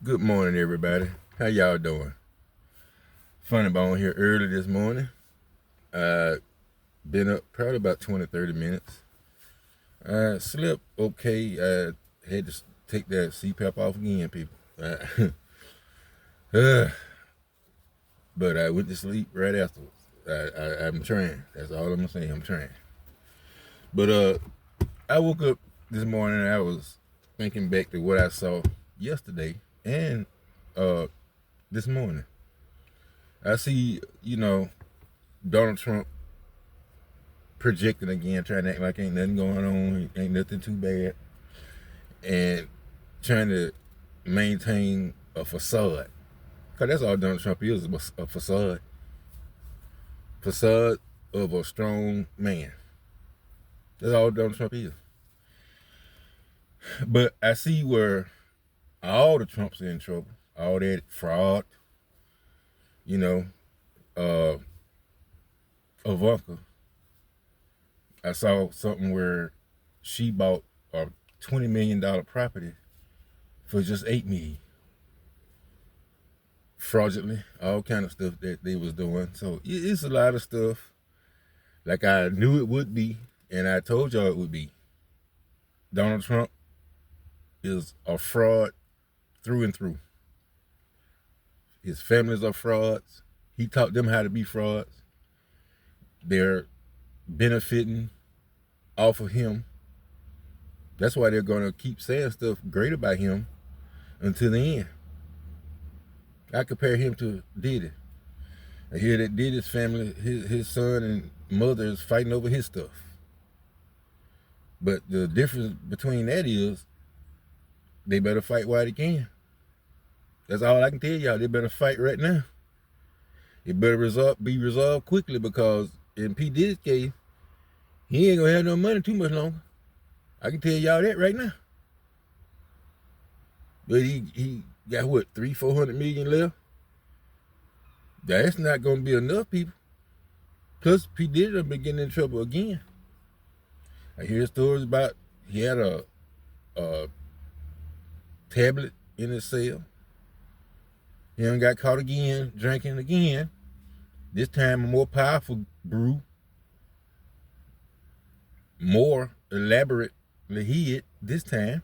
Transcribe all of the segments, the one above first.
Good morning, everybody. How y'all doing? Funny bone here early this morning. Been up probably about 20, 30 minutes. I slept okay. I had to take that CPAP off again, people. Uh, but I went to sleep right afterwards. I'm trying. That's all I'm gonna say. I'm trying. But I woke up this morning and I was thinking back to what I saw yesterday and this morning. I see, Donald Trump projecting again, trying to act like ain't nothing going on, ain't nothing too bad, and trying to maintain a facade. Because that's all Donald Trump is a facade. Facade of a strong man. That's all Donald Trump is. But I see where all the Trumps are in trouble. All that fraud, you know, uh, Ivanka. I saw something where she bought a $20 million property for just $8 million. Fraudulently, all kind of stuff that they was doing. So it's a lot of stuff like I knew it would be, and I told y'all it would be. Donald Trump is a fraud through and through. His families are frauds. He taught them how to be frauds. They're benefiting off of him. That's why they're going to keep saying stuff great about him until the end. I compare him to Diddy. I hear that Diddy's family, his son and mother is fighting over his stuff. But the difference between that is they better fight while they can. That's all I can tell y'all. They better fight right now. It better be resolved quickly, because in P Diddy's case, he ain't gonna have no money too much longer. I can tell y'all that right now. But he got what, 300-400 million left? That's not gonna be enough, people. Plus, P Diddy done been getting in trouble again. I hear stories about he had a tablet in his cell. He done got caught again, drinking again. This time a more powerful brew, more elaborately hid this time.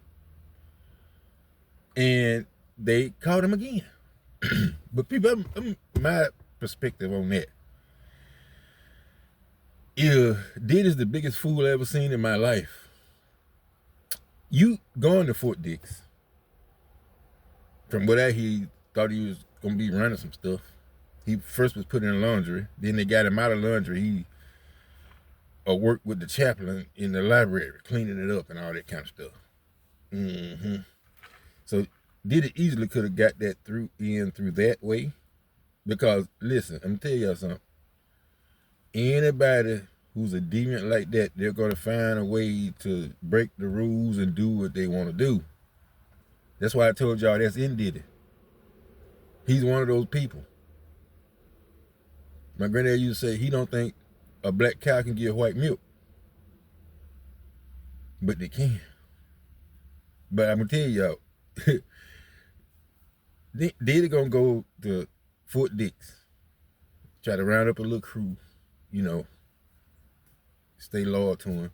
And they caught him again. But people, my perspective on that, Diddy's the biggest fool I ever seen in my life. You going to Fort Dix. From what I hear, he thought he was going to be running some stuff. He first was put in laundry. Then they got him out of laundry. He worked with the chaplain in the library, cleaning it up and all that kind of stuff. So Diddy easily could have got that through that way. Because, listen, I'm going to tell y'all something. Anybody who's a deviant like that, they're going to find a way to break the rules and do what they want to do. That's why I told y'all that's in Diddy. He's one of those people. My granddad used to say he don't think a black cow can give white milk. But they can. But I'm going to tell y'all, Diddy going to go to Fort Dix, try to round up a little crew, stay loyal to him.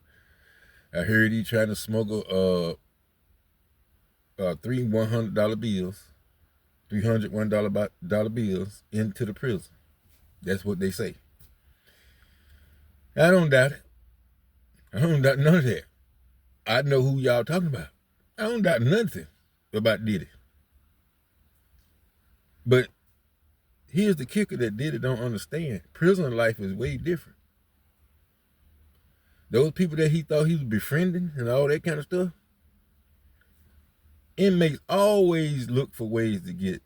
I heard he trying to smuggle three $100 bills, $300 bills into the prison. That's what they say. I don't doubt it. I don't doubt none of that. I know who y'all talking about. I don't doubt nothing about Diddy. But here's the kicker that Diddy don't understand. Prison life is way different. Those people that he thought he was befriending and all that kind of stuff, inmates always look for ways to get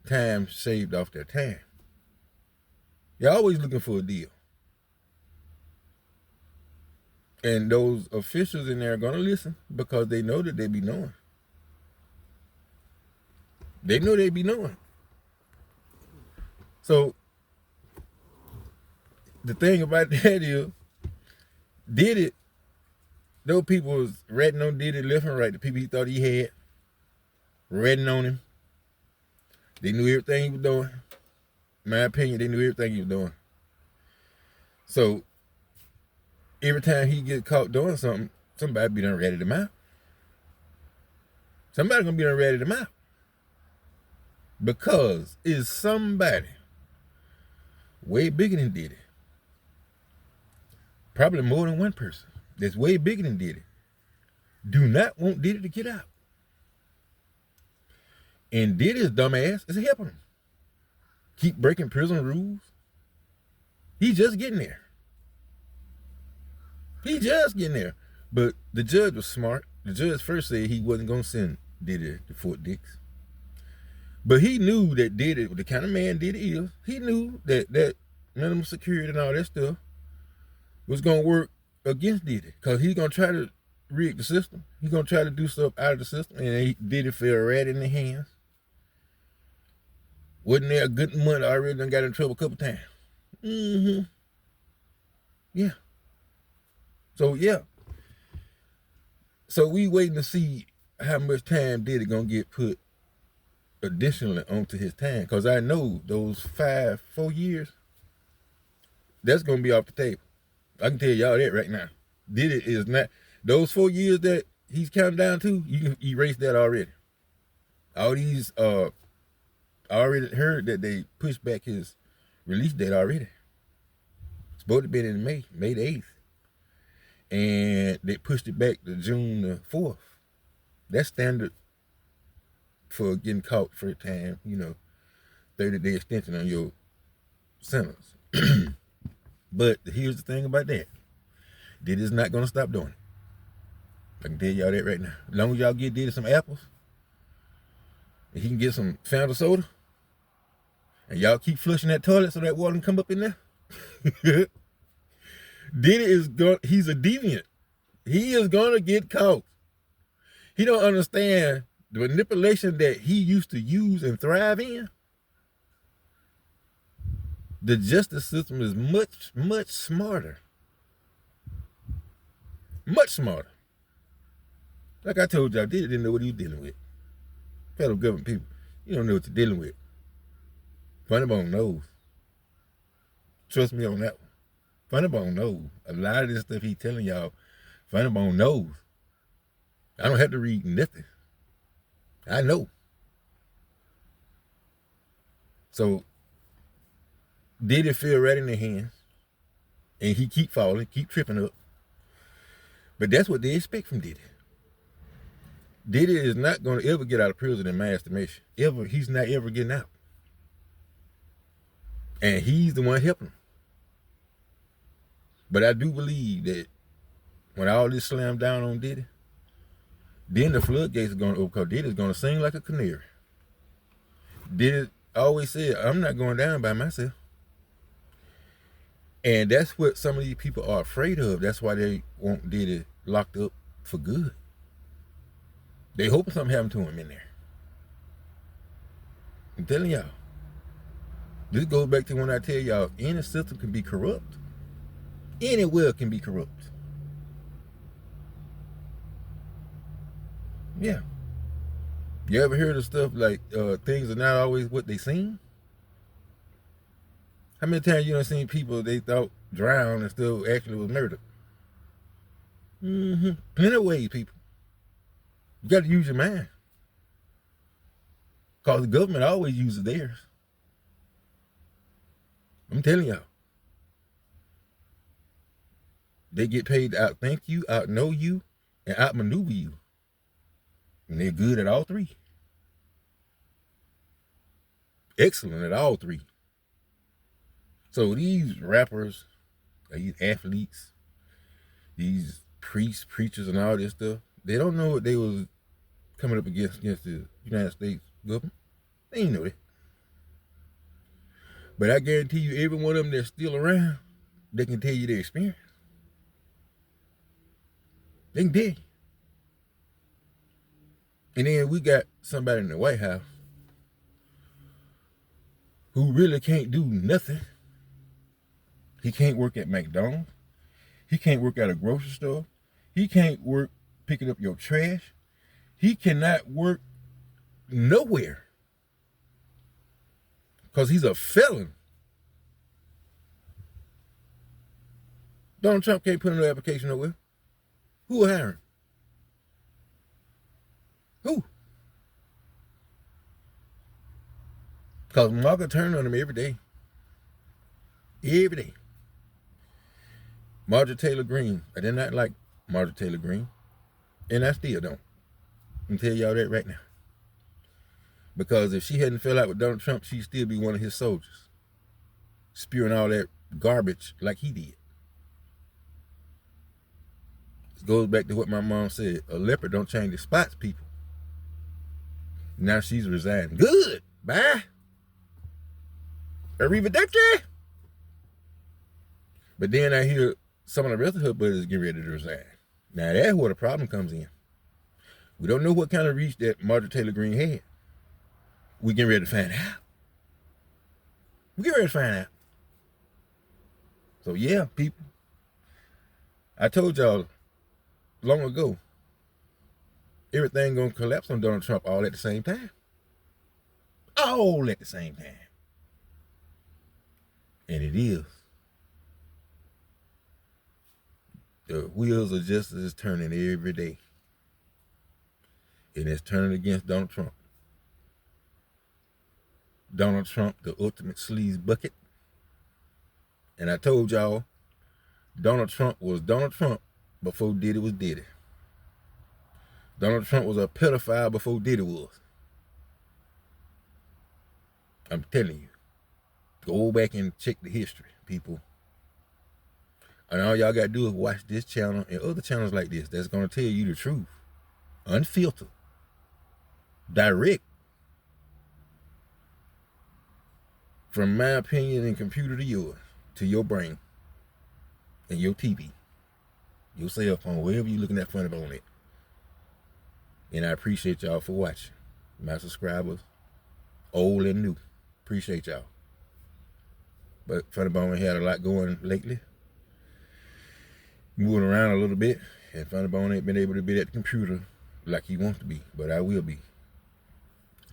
time shaved off their time. They're always looking for a deal. And those officials in there are going to listen because they know that they be knowing. They know they be knowing. So the thing about that is, Diddy, those people was ratting on Diddy left and right. The people he thought he had, ratting on him. They knew everything he was doing. In my opinion, they knew everything he was doing. So every time he get caught doing something, somebody be done ratted him out. Somebody gonna be done ratted him out. Because it's somebody way bigger than Diddy. Probably more than one person that's way bigger than Diddy. Do not want Diddy to get out. And Diddy's dumb ass is helping him. Keep breaking prison rules. He's just getting there. He's just getting there. But the judge was smart. The judge first said he wasn't going to send Diddy to Fort Dix. But he knew that Diddy, the kind of man Diddy is, he knew that minimum security and all that stuff was going to work against Diddy. Because he's going to try to rig the system. He's going to try to do stuff out of the system. And Diddy fell right in the hands. Wasn't there a good month already done got in trouble a couple times? Yeah. So, yeah. So we waiting to see how much time Diddy gonna get put additionally onto his time. Because I know those 4 years, that's gonna be off the table. I can tell y'all that right now. Diddy is not, those 4 years that he's counting down to, you can erase that already. All these, I already heard that they pushed back his release date already. It's supposed to be in May the 8th. And they pushed it back to June the 4th. That's standard for getting caught first time, 30-day extension on your sentence. But here's the thing about that. Diddy's not going to stop doing it. I can tell y'all that right now. As long as y'all get Diddy some apples, and he can get some Fanta soda, and y'all keep flushing that toilet so that water can come up in there. Diddy he's a deviant. He is gonna get caught. He don't understand the manipulation that he used to use and thrive in. The justice system is much, much smarter. Much smarter. Like I told y'all, Diddy didn't know what he was dealing with. Federal government people, you don't know what you're dealing with. Funny Bone knows. Trust me on that one. Funny Bone knows. A lot of this stuff he's telling y'all, Funny Bone knows. I don't have to read nothing. I know. So, Diddy fell right in their hands. And he keep falling, keep tripping up. But that's what they expect from Diddy. Diddy is not going to ever get out of prison in my estimation. Ever. He's not ever getting out. And he's the one helping him. But I do believe that when all this slammed down on Diddy, then the floodgates are going to open because Diddy's going to sing like a canary. Diddy always said, I'm not going down by myself. And that's what some of these people are afraid of. That's why they want Diddy locked up for good. They hoping something happened to him in there. I'm telling y'all. This goes back to when I tell y'all, any system can be corrupt. Anywhere can be corrupt. Yeah. You ever heard of stuff like things are not always what they seem? How many times you done seen people they thought drowned and still actually was murdered? Plenty of ways, people. You got to use your mind. Because the government always uses theirs. I'm telling y'all. They get paid to outthink you, outknow you, and outmaneuver you. And they're good at all three. Excellent at all three. So these rappers, these athletes, these priests, preachers, and all this stuff, they don't know what they was coming up against the United States government. They ain't know that. But I guarantee you, every one of them that's still around, they can tell you their experience. They can tell you. And then we got somebody in the White House who really can't do nothing. He can't work at McDonald's. He can't work at a grocery store. He can't work picking up your trash. He cannot work nowhere. because he's a felon. Donald Trump can't put in an application nowhere. Who will hire him? Who? Because Margaret turned on him every day. Every day. Marjorie Taylor Greene. I did not like Marjorie Taylor Greene. And I still don't. I can tell y'all that right now. Because if she hadn't fell out with Donald Trump, she'd still be one of his soldiers. Spewing all that garbage like he did. It goes back to what my mom said. A leopard don't change its spots, people. Now she's resigned. Good. Bye. Arrivederci. But then I hear some of the rest of her buddies get ready to resign. Now that's where the problem comes in. We don't know what kind of reach that Marjorie Taylor Greene had. We getting ready to find out. We getting ready to find out. So yeah, people. I told y'all long ago, everything gonna collapse on Donald Trump all at the same time. All at the same time. And it is. The wheels of justice is turning every day. And it's turning against Donald Trump. Donald Trump, the ultimate sleaze bucket. And I told y'all, Donald Trump was Donald Trump before Diddy was Diddy. Donald Trump was a pedophile before Diddy was. I'm telling you. Go back and check the history, people. And all y'all got to do is watch this channel and other channels like this that's going to tell you the truth. Unfiltered. Direct. From my opinion and computer to yours, to your brain, and your TV, your cell phone, wherever you're looking at Funny Bone at. And I appreciate y'all for watching. My subscribers, old and new. Appreciate y'all. But Funny Bone had a lot going lately. Moving around a little bit. And Funny Bone ain't been able to be at the computer like he wants to be. But I will be.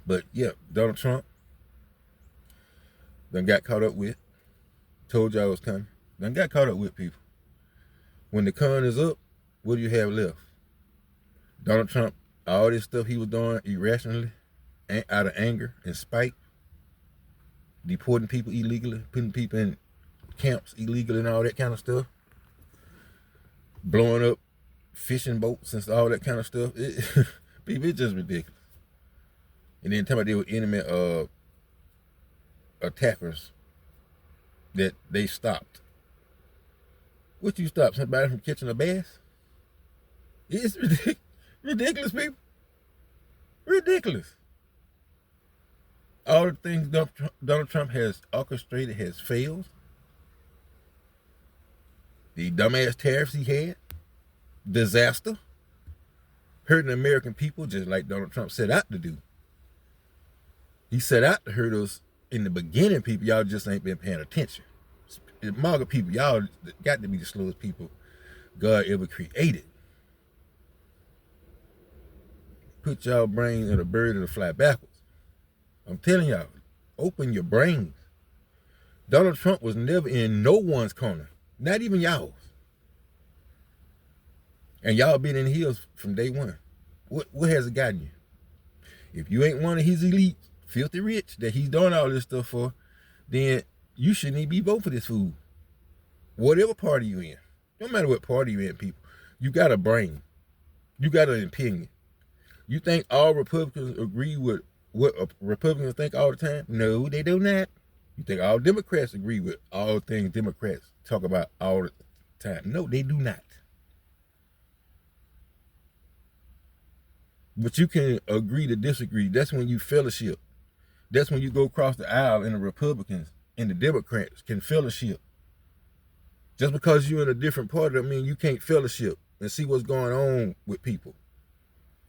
But yeah, Donald Trump done got caught up with. Told y'all it was coming. Done got caught up with, people. When the con is up, what do you have left? Donald Trump, all this stuff he was doing irrationally, out of anger and spite, deporting people illegally, putting people in camps illegally and all that kind of stuff, blowing up fishing boats and all that kind of stuff. People, it's just ridiculous. And then talking about they were enemy attackers that they stopped. What you stop? Somebody from catching a bass? It's ridiculous, people. Ridiculous. All the things Donald Trump has orchestrated has failed. The dumbass tariffs he had, disaster, hurting the American people just like Donald Trump set out to do. He set out to hurt us in the beginning, people. Y'all just ain't been paying attention. MAGA people, y'all got to be the slowest people God ever created. Put y'all brains in a bird that'll fly backwards. I'm telling y'all, open your brains. Donald Trump was never in no one's corner, not even y'all's. And y'all been in his from day one. What has it gotten you? If you ain't one of his elite, filthy rich, that he's doing all this stuff for, then you shouldn't even be voting for this fool. Whatever party you in. No matter what party you in, people. You got a brain. You got an opinion. You think all Republicans agree with what Republicans think all the time? No, they do not. You think all Democrats agree with all things Democrats talk about all the time? No, they do not. But you can agree to disagree. That's when you fellowship. That's when you go across the aisle and the Republicans and the Democrats can fellowship. Just because you're in a different party, I mean, you can't fellowship and see what's going on with people.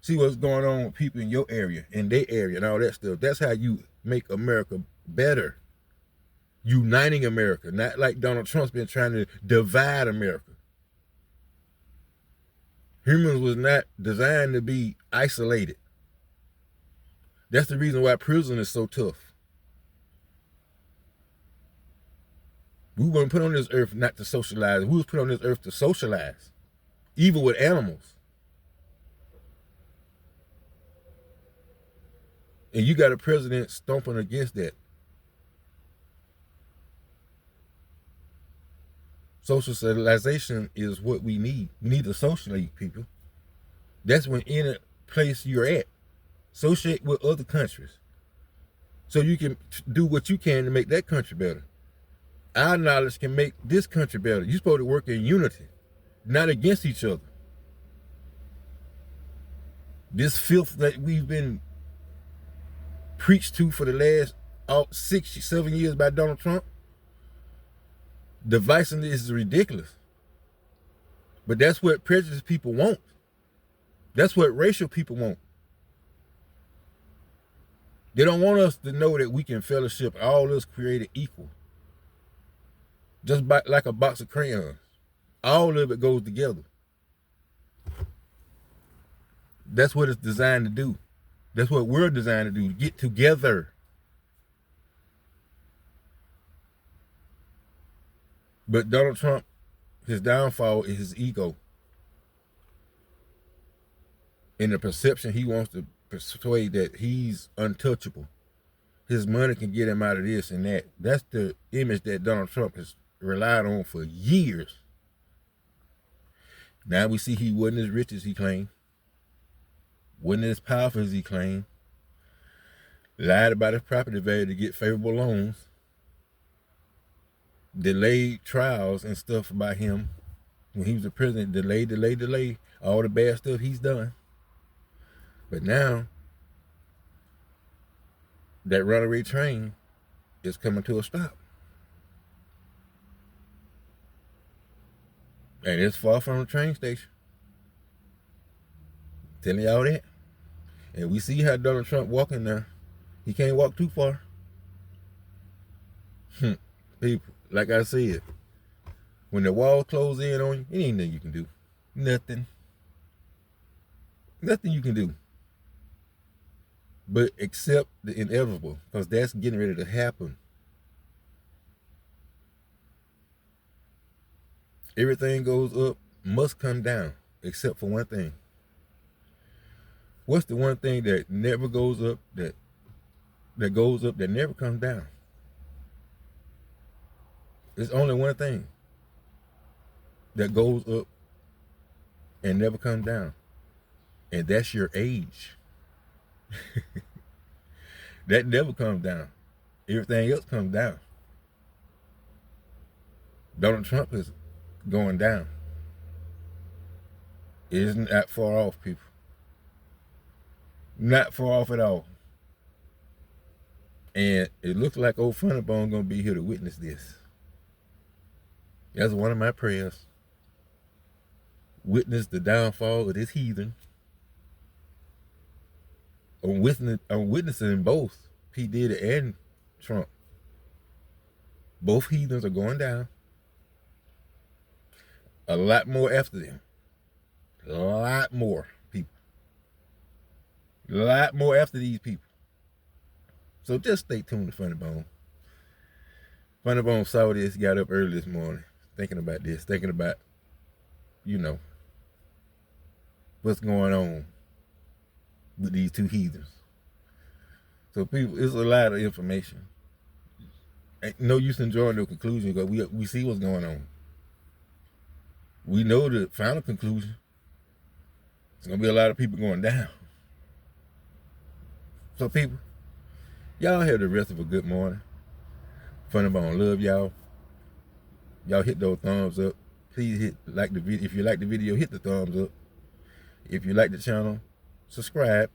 See what's going on with people in your area, in their area, and all that stuff. That's how you make America better. Uniting America, not like Donald Trump's been trying to divide America. Humans was not designed to be isolated. That's the reason why prison is so tough. We weren't put on this earth not to socialize. We was put on this earth to socialize, even with animals. And you got a president stomping against that. Socialization is what we need. We need to socialize people. That's when any place you're at, associate with other countries, so you can do what you can to make that country better. Our knowledge can make this country better. You're supposed to work in unity, not against each other. This filth that we've been preached to for the last 6-7 years by Donald Trump, divisiveness is ridiculous. But that's what prejudiced people want. That's what racial people want. They don't want us to know that we can fellowship, all of us created equal. Just like a box of crayons. All of it goes together. That's what it's designed to do. That's what we're designed to do, to get together. But Donald Trump, his downfall is his ego. In the perception he wants to persuade that he's untouchable. His money can get him out of this and that. That's the image that Donald Trump has relied on for years. Now we see he wasn't as rich as he claimed. Wasn't as powerful as he claimed. Lied about his property value to get favorable loans. Delayed trials and stuff about him when he was the president. Delay. All the bad stuff he's done. But now, that runaway train is coming to a stop. And it's far from the train station. Telling y'all that. And we see how Donald Trump walking now. He can't walk too far. People, like I said, when the walls close in on you, it ain't nothing you can do. Nothing. Nothing you can do. But accept the inevitable, because that's getting ready to happen. Everything goes up, must come down, except for one thing. What's the one thing that never goes up, that goes up, that never comes down? There's only one thing that goes up and never comes down, and that's your age. That never comes down. Everything else comes down. Donald Trump is going down. It isn't that far off, people. Not far off at all. And it looks like old Funny Bone gonna be here to witness this. That's one of my prayers. Witness the downfall of this heathen. I'm witnessing both P Diddy and Trump. Both heathens are going down. A lot more after them. A lot more people. A lot more after these people. So just stay tuned to Funny Bone. Funny Bone saw this, got up early this morning, thinking about this, thinking about, what's going on with these two heathens. So people, it's a lot of information. Ain't no use in drawing no conclusion, because we see what's going on. We know the final conclusion. There's going to be a lot of people going down. So people, y'all have the rest of a good morning. Funny Bone, love y'all. Y'all hit those thumbs up. Please hit like the video. If you like the video, hit the thumbs up. If you like the channel, subscribe.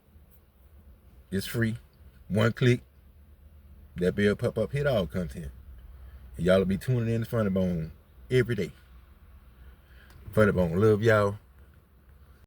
It's free. One click. That bell pop up, hit all content. And y'all will be tuning in to Funny Bone every day. Funny Bone, love y'all.